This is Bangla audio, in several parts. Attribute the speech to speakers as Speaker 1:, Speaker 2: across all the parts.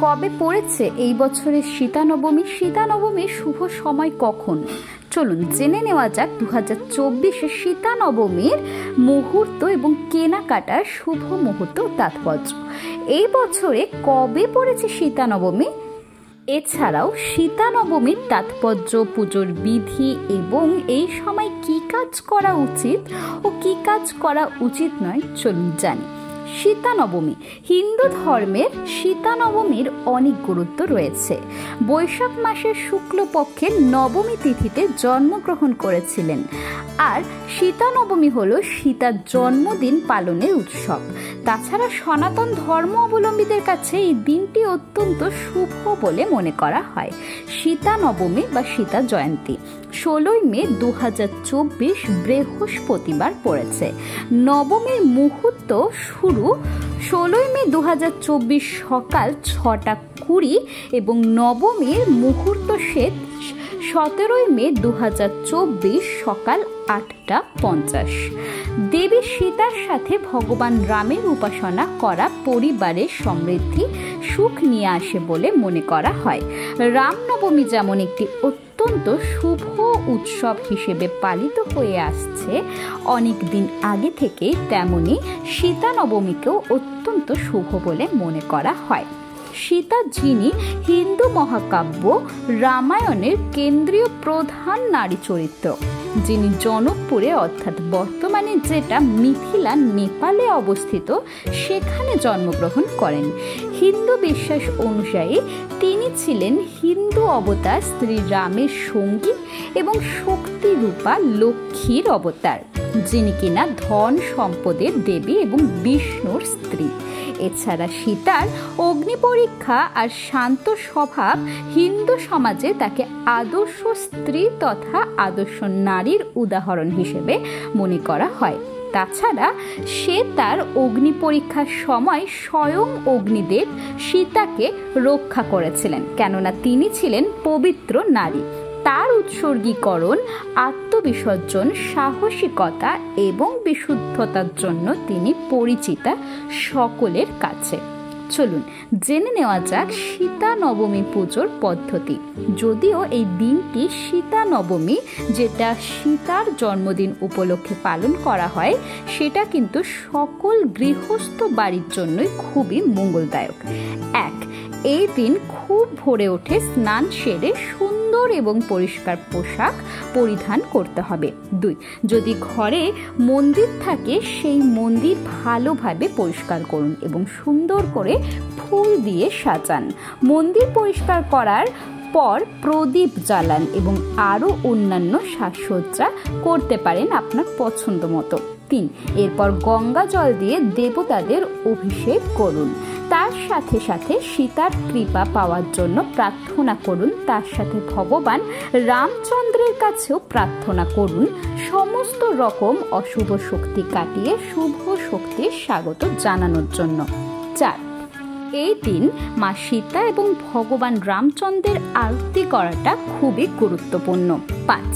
Speaker 1: কবে পড়েছে এই বছরের সীতা নবমী? সীতা নবমীর শুভ সময় কখন? চলুন জেনে নেওয়া যাক 2024 সীতা নবমীর মুহূর্ত এবং কেনাকাটার শুভ মুহূর্ত তাৎপর্য। এই বছরে কবে পড়েছে সীতা নবমী, এছাড়াও সীতা নবমীর তাৎপর্য, পুজোর বিধি এবং এই সময় কি কাজ করা উচিত ও কি কাজ করা উচিত নয়, চলুন জানি। সীতা নবমী, হিন্দু ধর্মের সীতা নবমীর অনেক গুরুত্ব রয়েছে। বৈশাখ মাসের শুক্লপক্ষের নবমী তিথিতে জন্মগ্রহণ করেছিলেন। আর সীতা নবমী হলো সীতার জন্মদিন পালনের উৎসব। তাছাড়া সনাতন ধর্ম অবলম্বীদের কাছে এই দিনটি অত্যন্ত শুভ বলে মনে করা হয়। সীতা নবমী বা সীতা জয়ন্তী 16 মে 2024 বৃহস্পতিবার পড়েছে। নবমীর মুহূর্ত শুরু 16 মে 2024 সকাল 6:20 এবং নবমীর মুহূর্ত শেষ 17 মে 2024 সকাল 8:50। দেবী সীতার সাথে ভগবান রামের উপাসনা করা পরিবারের সমৃদ্ধি, সুখ নিয়ে আসে বলে মনে করা হয়। রামনবমী যেমন একটি অত্যন্ত শুভ উৎসব হিসেবে পালিত হয়ে আসছে অনেক দিন আগে থেকে, তেমনি সীতা নবমীকেও অত্যন্ত শুভ বলে মনে করা হয়। সীতা যিনি হিন্দু মহাকাব্য রামায়ণের কেন্দ্রীয় প্রধান নারী চরিত্র, যিনি জনকপুরে অর্থাৎ বর্তমানে যেটা মিথিলা নেপালে অবস্থিত সেখানে জন্মগ্রহণ করেন। হিন্দু বিশ্বাস অনুযায়ী তিনি ছিলেন হিন্দু অবতার শ্রী রামের সঙ্গী এবং শক্তি রূপা লক্ষ্মীর অবতার, যিনি কিনা ধন সম্পদের দেবী এবং বিষ্ণুর স্ত্রী। এছাড়া সীতার অগ্নি পরীক্ষা আর শান্ত স্বভাব হিন্দু সমাজে তাকে আদর্শ স্ত্রী তথা আদর্শ নারীর উদাহরণ হিসেবে মনে করা হয়। তাছাড়া সে তার অগ্নি পরীক্ষার সময় স্বয়ং অগ্নিদেব সীতাকে রক্ষা করেছিলেন, কেননা তিনি ছিলেন পবিত্র নারী। তার উৎসর্গীকরণ, আত্মবিসর্জন, সাহসিকতা এবং বিশুদ্ধতার জন্য তিনি পরিচিতা সকলের কাছে। চলুন জেনে নেওয়া যাক সীতা নবমী পুজোর পদ্ধতি। যদিও এই দিনটি সীতা নবমী, যেটা সীতার জন্মদিন উপলক্ষে পালন করা হয়, সেটা কিন্তু সকল গৃহস্থ বাড়ির জন্যই খুবই মঙ্গলদায়ক। এই দিন খুব ভোরে উঠে স্নান সেরে সুন্দর এবং পরিষ্কার পোশাক পরিধান করতে হবে। 2, যদি ঘরে মন্দির থাকে সেই মন্দির ভালোভাবে পরিষ্কার করুন এবং সুন্দর করে ফুল দিয়ে সাজান। মন্দির পরিষ্কার করার পর প্রদীপ জ্বালান এবং আরও অন্যান্য সাজসজ্জা করতে পারেন আপনার পছন্দ মতো। 3, এরপর গঙ্গা জল দিয়ে দেবতাদের অভিষেক করুন। তার সাথে সাথে সীতার কৃপা পাওয়ার জন্য প্রার্থনা করুন। তার সাথে ভগবান রামচন্দ্রের কাছেও প্রার্থনা করুন সমস্ত রকম অশুভ শক্তি কাটিয়ে শুভ শক্তির স্বাগত জানানোর জন্য। 4, এই দিন মা সীতা এবং ভগবান রামচন্দ্রের আরতি করাটা খুবই গুরুত্বপূর্ণ। 5,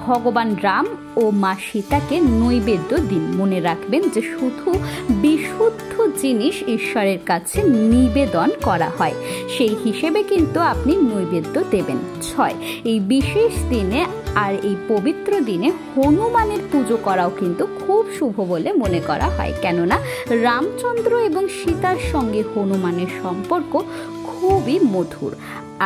Speaker 1: ভগবান রাম ও মা সীতাকে নৈবেদ্য দিন। মনে রাখবেন যে শুধু বিশুদ্ধ জিনিস ঈশ্বরের কাছে নিবেদন করা হয়, সেই হিসেবে কিন্তু আপনি নৈবেদ্য দেবেন। 6, এই বিশেষ দিনে আর এই পবিত্র দিনে হনুমানের পুজো করাও কিন্তু খুব শুভ বলে মনে করা হয়, কেননা রামচন্দ্র এবং সীতার সঙ্গে হনুমানের সম্পর্ক খুবই মধুর।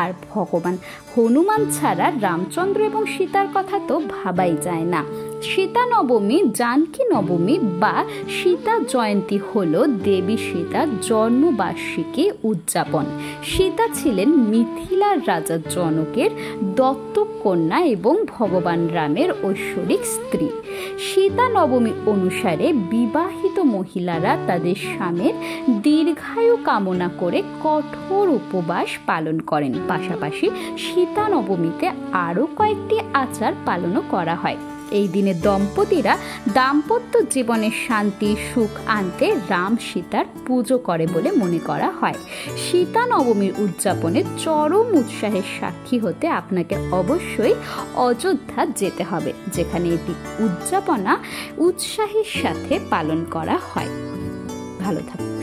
Speaker 1: আর ভগবান হনুমান ছাড়া রামচন্দ্র এবং সীতার কথা তো ভাবাই যায় না। সীতা নবমী, জানকী নবমী বা সীতা জয়ন্তী হলো দেবী সীতার জন্মবার্ষিকী উদযাপন। সীতা ছিলেন মিথিলার রাজা জনকের দত্তক কন্যা এবং ভগবান রামের ঐশ্বরিক স্ত্রী। সীতা নবমী অনুসারে বিবাহিত মহিলারা তাদের স্বামীর দীর্ঘায়ু কামনা করে কঠোর উপবাস পালন করেন। পাশাপাশি সীতা নবমীতে আরও কয়েকটি আচার পালনও করা হয়। এই দিনে দম্পতিরা দাম্পত্য জীবনের শান্তি সুখ আনতে রাম সীতার পুজো করে বলে মনে করা হয়। সীতা নবমীর উদযাপনে চরম উৎসাহের সাক্ষী হতে আপনাকে অবশ্যই অযোধ্যা যেতে হবে, যেখানে এটি উদযাপনা উৎসাহের সাথে পালন করা হয়। ভালো থাকুন।